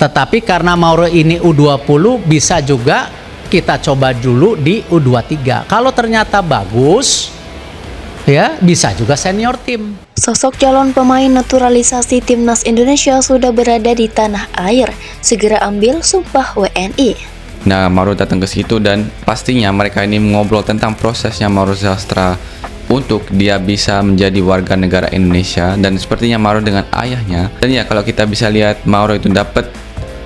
Tetapi karena Mauro ini U20, bisa juga kita coba dulu di U23. Kalau ternyata bagus, ya bisa juga senior tim. Sosok calon pemain naturalisasi timnas Indonesia sudah berada di tanah air. Segera ambil sumpah WNI. Nah, Mauro datang ke situ dan pastinya mereka ini mengobrol tentang prosesnya Mauro Zylstra untuk dia bisa menjadi warga negara Indonesia, dan sepertinya Mauro dengan ayahnya. Dan ya, kalau kita bisa lihat, Mauro itu dapat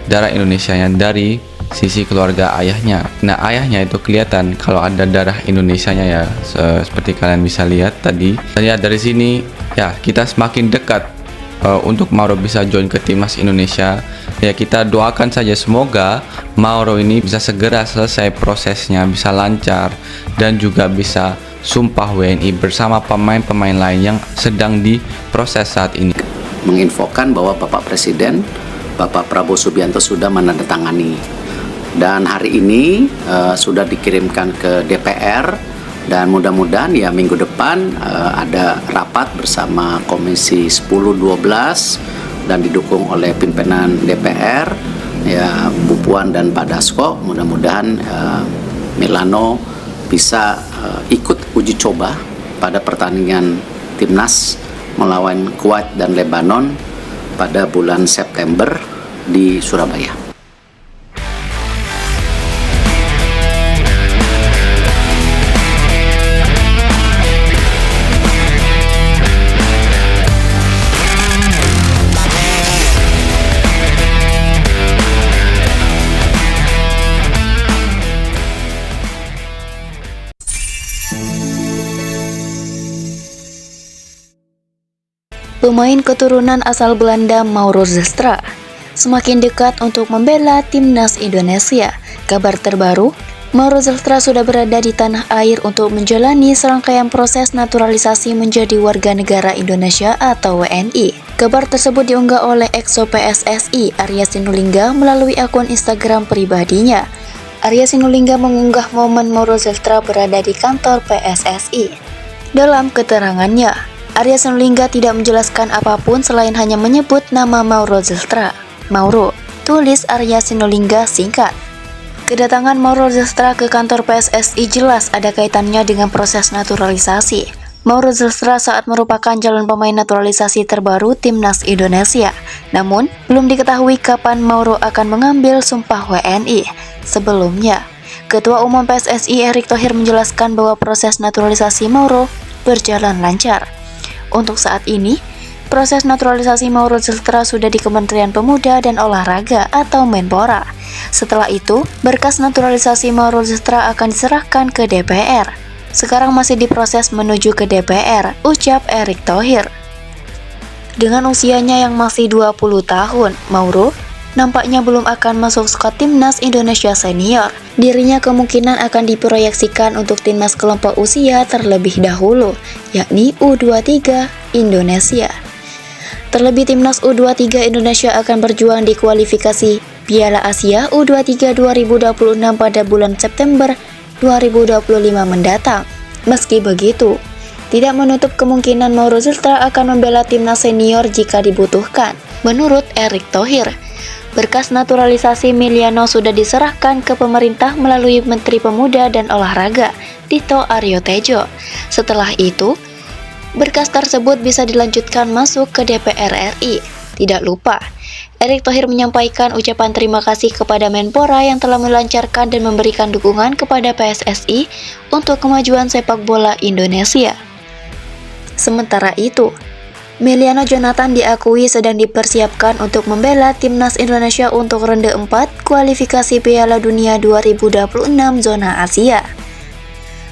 darah Indonesianya dari sisi keluarga ayahnya. Nah, ayahnya itu kelihatan kalau ada darah Indonesianya ya, seperti kalian bisa lihat tadi. Dan ya, dari sini ya kita semakin dekat untuk Mauro bisa join ke timnas Indonesia. Ya, kita doakan saja semoga Mauro ini bisa segera selesai prosesnya, bisa lancar, dan juga bisa sumpah WNI bersama pemain-pemain lain yang sedang diproses saat ini. Menginfokan bahwa Bapak Presiden, Bapak Prabowo Subianto sudah menandatangani, dan hari ini sudah dikirimkan ke DPR, dan mudah-mudahan ya minggu depan ada rapat bersama Komisi 10-12 dan didukung oleh pimpinan DPR, ya Bu Puan dan Pak Dasko. Mudah-mudahan Milano bisa ikut uji coba pada pertandingan timnas melawan Kuwait dan Lebanon pada bulan September di Surabaya. Pemain keturunan asal Belanda Mauro Zylstra semakin dekat untuk membela timnas Indonesia. Kabar terbaru, Mauro Zylstra sudah berada di tanah air untuk menjalani serangkaian proses naturalisasi menjadi warga negara Indonesia atau WNI. Kabar tersebut diunggah oleh EXO PSSI Arya Sinulinga melalui akun Instagram pribadinya. Arya Sinulinga mengunggah momen Mauro Zylstra berada di kantor PSSI. Dalam keterangannya, Arya Sinulinga tidak menjelaskan apapun selain hanya menyebut nama Mauro Zylstra. Mauro, tulis Arya Sinulinga singkat. Kedatangan Mauro Zylstra ke kantor PSSI jelas ada kaitannya dengan proses naturalisasi. Mauro Zylstra saat merupakan calon pemain naturalisasi terbaru timnas Indonesia. Namun, belum diketahui kapan Mauro akan mengambil sumpah WNI. Sebelumnya, Ketua Umum PSSI Erick Thohir menjelaskan bahwa proses naturalisasi Mauro berjalan lancar. Untuk saat ini, proses naturalisasi Mauro Zylstra sudah di Kementerian Pemuda dan Olahraga atau Menpora. Setelah itu, berkas naturalisasi Mauro Zylstra akan diserahkan ke DPR. Sekarang masih diproses menuju ke DPR, ucap Erick Thohir. Dengan usianya yang masih 20 tahun, Mauro nampaknya belum akan masuk skuad timnas Indonesia senior. Dirinya kemungkinan akan diproyeksikan untuk timnas kelompok usia terlebih dahulu, yakni U23 Indonesia. Terlebih timnas U23 Indonesia akan berjuang di kualifikasi Piala Asia U23 2026 pada bulan September 2025 mendatang. Meski begitu, tidak menutup kemungkinan Mauro Zylstra akan membela timnas senior jika dibutuhkan. Menurut Erick Thohir, berkas naturalisasi Miliano sudah diserahkan ke pemerintah melalui Menteri Pemuda dan Olahraga, Dito Aryo Tejo. Setelah itu, berkas tersebut bisa dilanjutkan masuk ke DPR RI. Tidak lupa, Erick Thohir menyampaikan ucapan terima kasih kepada Menpora yang telah melancarkan dan memberikan dukungan kepada PSSI untuk kemajuan sepak bola Indonesia. Sementara itu, Miliano Jonathan diakui sedang dipersiapkan untuk membela timnas Indonesia untuk ronde 4 kualifikasi Piala Dunia 2026 zona Asia.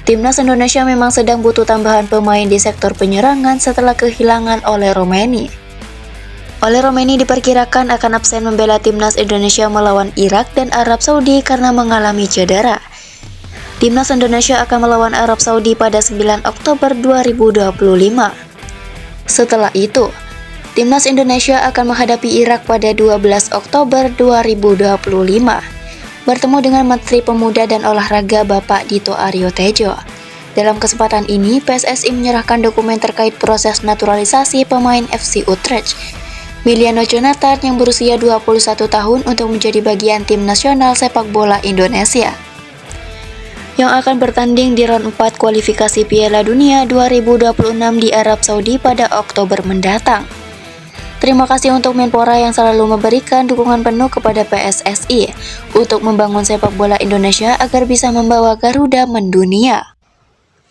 Timnas Indonesia memang sedang butuh tambahan pemain di sektor penyerangan setelah kehilangan Ole Romeni. Ole Romeni diperkirakan akan absen membela timnas Indonesia melawan Irak dan Arab Saudi karena mengalami cedera. Timnas Indonesia akan melawan Arab Saudi pada 9 Oktober 2025. Setelah itu, timnas Indonesia akan menghadapi Irak pada 12 Oktober 2025. Bertemu dengan Menteri Pemuda dan Olahraga Bapak Dito Aryo Tejo. Dalam kesempatan ini, PSSI menyerahkan dokumen terkait proses naturalisasi pemain FC Utrecht. Miliano Jonathan yang berusia 21 tahun untuk menjadi bagian tim nasional sepak bola Indonesia yang akan bertanding di round 4 kualifikasi Piala Dunia 2026 di Arab Saudi pada Oktober mendatang. Terima kasih untuk Menpora yang selalu memberikan dukungan penuh kepada PSSI untuk membangun sepak bola Indonesia agar bisa membawa Garuda mendunia.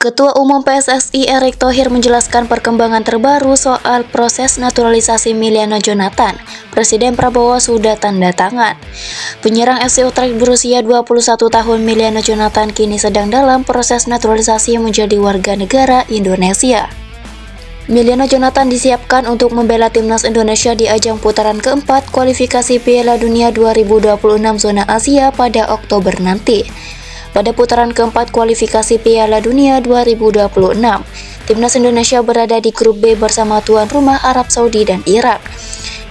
Ketua Umum PSSI Erick Thohir menjelaskan perkembangan terbaru soal proses naturalisasi Miliano Jonathan. Presiden Prabowo sudah tanda tangan. Penyerang FC Utrecht berusia 21 tahun Miliano Jonathan kini sedang dalam proses naturalisasi menjadi warga negara Indonesia. Miliano Jonathan disiapkan untuk membela timnas Indonesia di ajang putaran keempat kualifikasi Piala Dunia 2026 zona Asia pada Oktober nanti. Pada putaran keempat kualifikasi Piala Dunia 2026, timnas Indonesia berada di grup B bersama tuan rumah Arab Saudi dan Irak.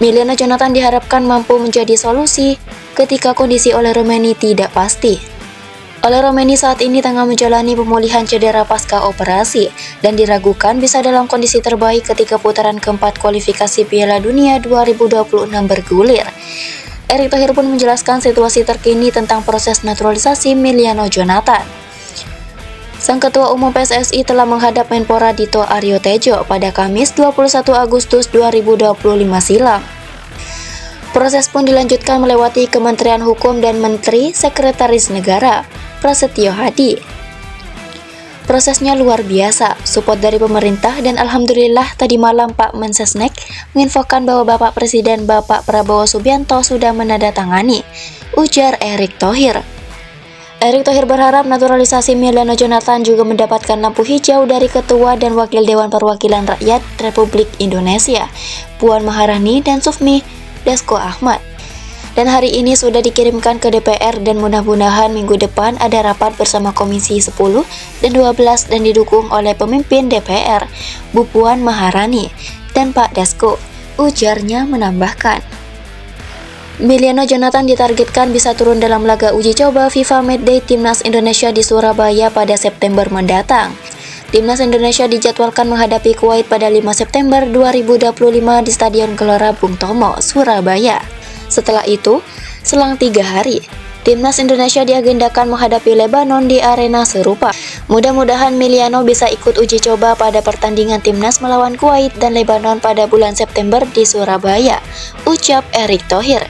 Miliano Jonathan diharapkan mampu menjadi solusi ketika kondisi Ole Romeni tidak pasti. Ole Romeni saat ini tengah menjalani pemulihan cedera pasca operasi dan diragukan bisa dalam kondisi terbaik ketika putaran keempat kualifikasi Piala Dunia 2026 bergulir. Erick Thohir pun menjelaskan situasi terkini tentang proses naturalisasi Miliano Jonathan. Sang Ketua Umum PSSI telah menghadap Menpora Dito Aryo Tejo pada Kamis 21 Agustus 2025 silam. Proses pun dilanjutkan melewati Kementerian Hukum dan Menteri Sekretaris Negara, Prasetyo Hadi. Prosesnya luar biasa, support dari pemerintah dan alhamdulillah tadi malam Pak Mensesnek menginfokan bahwa Bapak Presiden Bapak Prabowo Subianto sudah menandatangani, ujar Erick Thohir. Erick Thohir berharap naturalisasi Miliano Jonathan juga mendapatkan lampu hijau dari Ketua dan Wakil Dewan Perwakilan Rakyat Republik Indonesia, Puan Maharani dan Sufmi Dasko Ahmad. Dan hari ini sudah dikirimkan ke DPR dan mudah-mudahan minggu depan ada rapat bersama Komisi 10 dan 12 dan didukung oleh pemimpin DPR, Bu Puan Maharani dan Pak Dasko, ujarnya menambahkan. Miliano Jonathan ditargetkan bisa turun dalam laga uji coba FIFA Matchday Timnas Indonesia di Surabaya pada September mendatang. Timnas Indonesia dijadwalkan menghadapi Kuwait pada 5 September 2025 di Stadion Gelora Bung Tomo, Surabaya. Setelah itu, selang 3 hari, Timnas Indonesia diagendakan menghadapi Lebanon di arena serupa. Mudah-mudahan Miliano bisa ikut uji coba pada pertandingan Timnas melawan Kuwait dan Lebanon pada bulan September di Surabaya, ucap Erick Thohir.